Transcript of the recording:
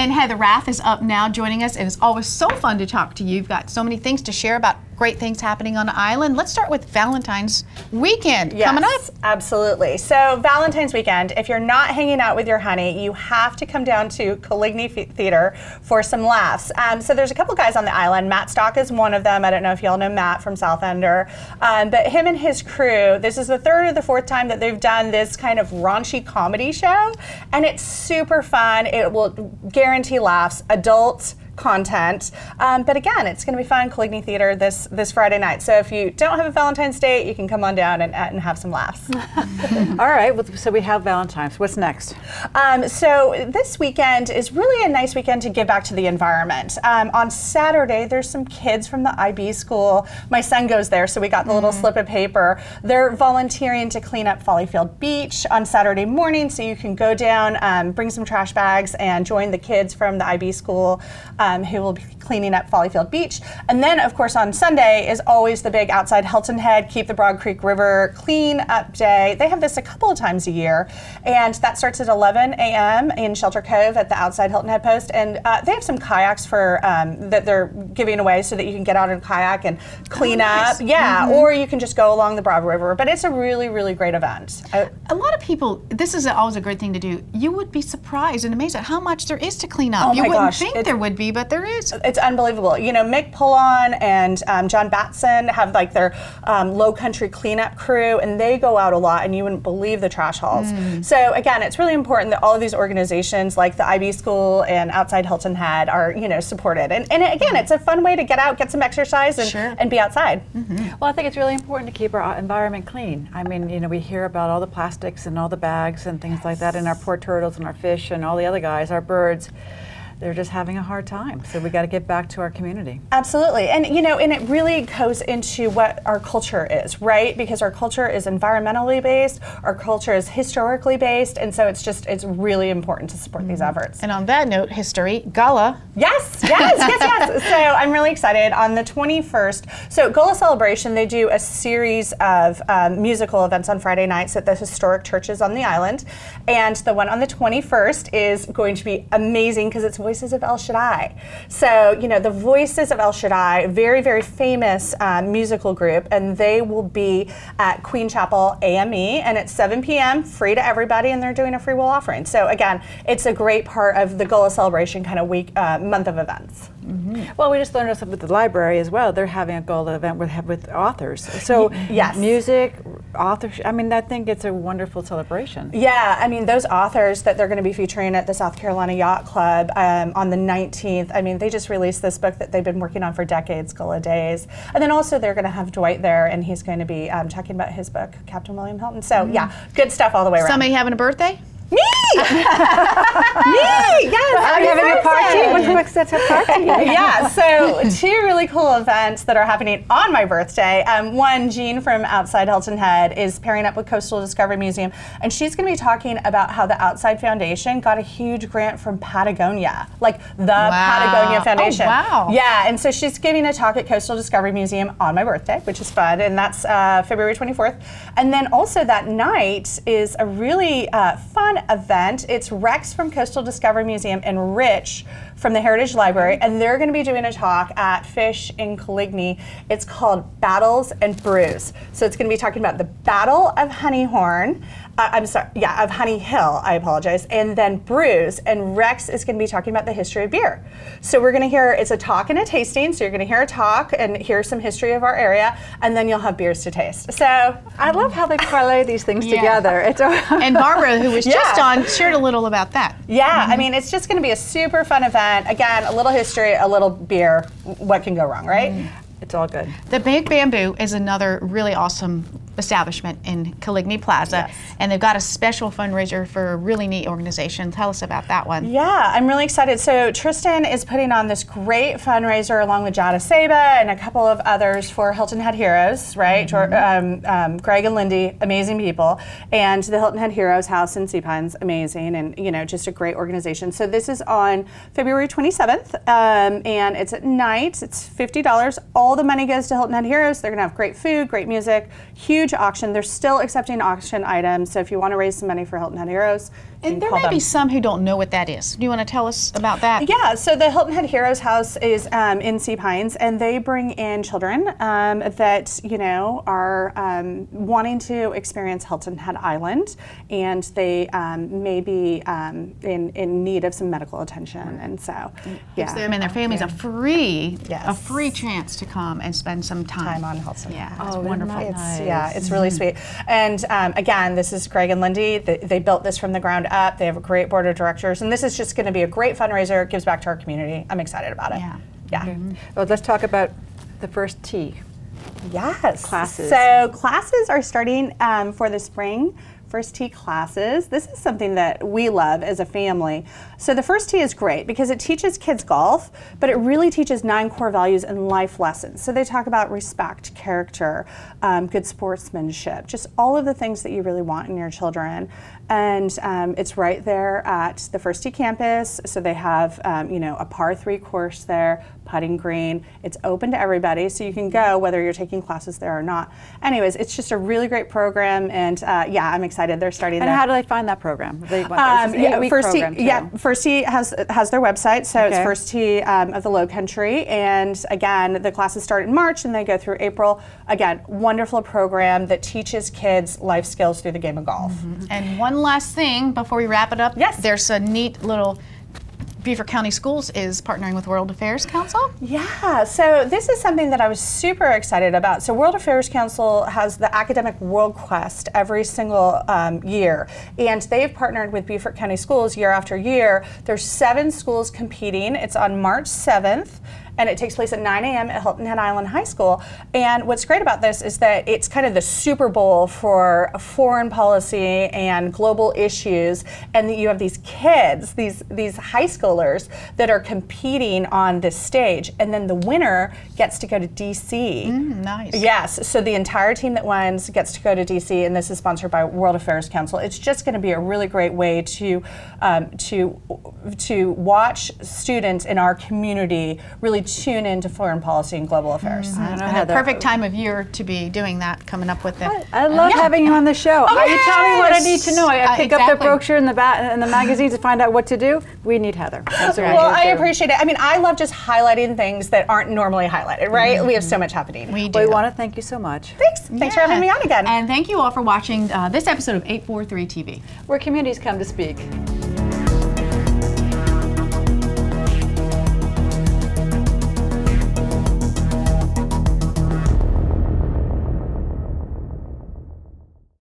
And Heather Rath is up now joining us. It is always so fun to talk to you. You've got so many things to share about great things happening on the island. Let's start with Valentine's weekend coming up. Absolutely. So Valentine's weekend, if you're not hanging out with your honey, you have to come down to Coligny Theater for some laughs. So there's a couple guys on the island. Matt Stock is one of them. I don't know if y'all know Matt from South Ender. But him and his crew, this is the third or the fourth time that they've done this kind of raunchy comedy show. And it's super fun. It will guarantee laughs, adult content. But again, it's going to be fun, Coligny Theater this Friday night. So if you don't have a Valentine's date, you can come on down and have some laughs. All right, so we have Valentine's. What's next? So this weekend is really a nice weekend to give back to the environment. On Saturday, there's some kids from the IB school. My son goes there, so we got the little slip of paper. They're volunteering to clean up Follyfield Beach on Saturday morning, so you can go down, bring some trash bags, and join the kids from the IB school who will be cleaning up Follyfield Beach. And then, of course, on Sunday is always the big outside Hilton Head, Keep the Broad Creek River Clean Up Day. They have this a couple of times a year, and that starts at 11 a.m. in Shelter Cove at the outside Hilton Head post. And they have some kayaks for that they're giving away so that you can get out in a kayak and clean up. Yeah, or you can just go along the Broad River. But it's a really, really great event. A lot of people, this is always a great thing to do. You would be surprised and amazed at how much there is to clean up. Oh you my wouldn't gosh, think there would be, but there is. It's unbelievable. You know, Mick Pullon and John Batson have like their low country cleanup crew, and they go out a lot, and you wouldn't believe the trash hauls. So again, it's really important that all of these organizations like the IB School and Outside Hilton Head are, you know, supported. And again, it's a fun way to get out, get some exercise, and be outside. Well, I think it's really important to keep our environment clean. I mean, you know, we hear about all the plastics and all the bags and things like that, and our poor turtles and our fish and all the other guys, our birds. They're just having a hard time. So we got to get back to our community. Absolutely. And you know, and it really goes into what our culture is, right? Because our culture is environmentally based, our culture is historically based, and so it's really important to support these efforts. And on that note, history, Gala. Yes. So I'm really excited. On the 21st, so Gala Celebration, they do a series of musical events on Friday nights at the historic churches on the island. And the one on the 21st is going to be amazing because it's Voices of El Shaddai. So, you know, the Voices of El Shaddai, very, very famous musical group, and they will be at Queen Chapel AME, and it's 7 p.m., free to everybody, and they're doing a free will offering. So again, it's a great part of the Gala Celebration kind of month of events. Well, we just learned this with the library as well. They're having a Gala event with authors. So yes, music, authors. I mean, I think it's a wonderful celebration. Yeah, I mean, those authors that they're going to be featuring at the South Carolina Yacht Club on the 19th. I mean, they just released this book that they've been working on for decades, Gala Days. And then also they're going to have Dwight there, and he's going to be talking about his book, Captain William Hilton. So yeah, good stuff all the way around. Somebody having a birthday? Me! Me! Yes! Are you having a party? What's that party? Yeah, so two really cool events that are happening on my birthday. One, Jean from Outside Hilton Head is pairing up with Coastal Discovery Museum, and she's going to be talking about how the Outside Foundation got a huge grant from Patagonia, like the Patagonia Foundation. Oh, wow. Yeah, and so she's giving a talk at Coastal Discovery Museum on my birthday, which is fun, and that's February 24th. And then also that night is a really fun event. It's Rex from Coastal Discovery Museum and Rich from the Heritage Library, and they're going to be doing a talk at Fish in Coligny. It's called Battles and Brews. So it's going to be talking about the Battle of Honeyhorn, of Honey Hill, I apologize, and then brews, and Rex is going to be talking about the history of beer. So we're going to hear, it's a talk and a tasting, so you're going to hear a talk and hear some history of our area, and then you'll have beers to taste. So I love how they parlay these things together. It's and Barbara, who was just on, shared a little about that. Yeah, I mean, it's just going to be a super fun event. Again, a little history, a little beer. What can go wrong, right? It's all good. The Big Bamboo is another really awesome establishment in Coligny Plaza, and they've got a special fundraiser for a really neat organization. Tell us about that one. Yeah, I'm really excited. So Tristan is putting on this great fundraiser along with Jada Saba and a couple of others for Hilton Head Heroes, right? Greg and Lindy, amazing people, and the Hilton Head Heroes House in Sea Pines, amazing, and you know, just a great organization. So this is on February 27th, and it's at night. It's $50. All all the money goes to Hilton Head Heroes. They're going to have great food, great music, huge auction. They're still accepting auction items, so if you want to raise some money for Hilton Head Heroes, you And can there call may them. be some who don't know what that is. Do you want to tell us about that? Yeah, so the Hilton Head Heroes House is in Sea Pines, and they bring in children that are wanting to experience Hilton Head Island, and they may be in need of some medical attention, and so Gives them and their families a free Yes. chance to come and spend some time on Hilton. Yeah, Oh, it's isn't wonderful. that It's nice? yeah, it's really sweet. And again, this is Greg and Lindy. They built this from the ground up. They have a great board of directors, and this is just going to be a great fundraiser. It gives back to our community. I'm excited about it. Yeah. Yeah. Well, let's talk about the first T. Yes. Classes. So classes are starting for the spring. First Tee classes. This is something that we love as a family. So the First Tee is great because it teaches kids golf, but it really teaches 9 core values and life lessons. So they talk about respect, character, good sportsmanship, just all of the things that you really want in your children. And it's right there at the First Tee campus. So they have a par 3 course there, putting green. It's open to everybody, so you can go whether you're taking classes there or not. Anyways, it's just a really great program, and I'm excited. They're starting. And there. how do they find that program? They want, it's an 8-week First Tee, program, too. First Tee has their website, so it's Okay. First Tee of the Low Country, and again, the classes start in March and they go through April. Again, wonderful program that teaches kids life skills through the game of golf. And one last thing before we wrap it up. Yes. There's a neat little Beaufort County Schools is partnering with World Affairs Council. Yeah, so this is something that I was super excited about. So World Affairs Council has the Academic World Quest every single year, and they've partnered with Beaufort County Schools year after year. There's 7 schools competing. It's on March 7th. And it takes place at 9 a.m. at Hilton Head Island High School. And what's great about this is that it's kind of the Super Bowl for foreign policy and global issues. And that you have these kids, these high schoolers that are competing on this stage. And then the winner gets to go to D.C. Nice. Yes, so the entire team that wins gets to go to D.C. and this is sponsored by World Affairs Council. It's just going to be a really great way to watch students in our community really tune into foreign policy and global affairs. I don't know, And a Heather. perfect time of year to be doing that, coming up with it. I love having you on the show. You tell me what I need to know. I pick up the Exactly. brochure and the magazines to find out what to do. We need Heather. That's what we Well, need to I do. appreciate it. I mean, I love just highlighting things that aren't normally highlighted, right? We have so much happening. We do. We want to thank you so much. Thanks for having me on again. And thank you all for watching this episode of 843 TV. Where communities come to speak.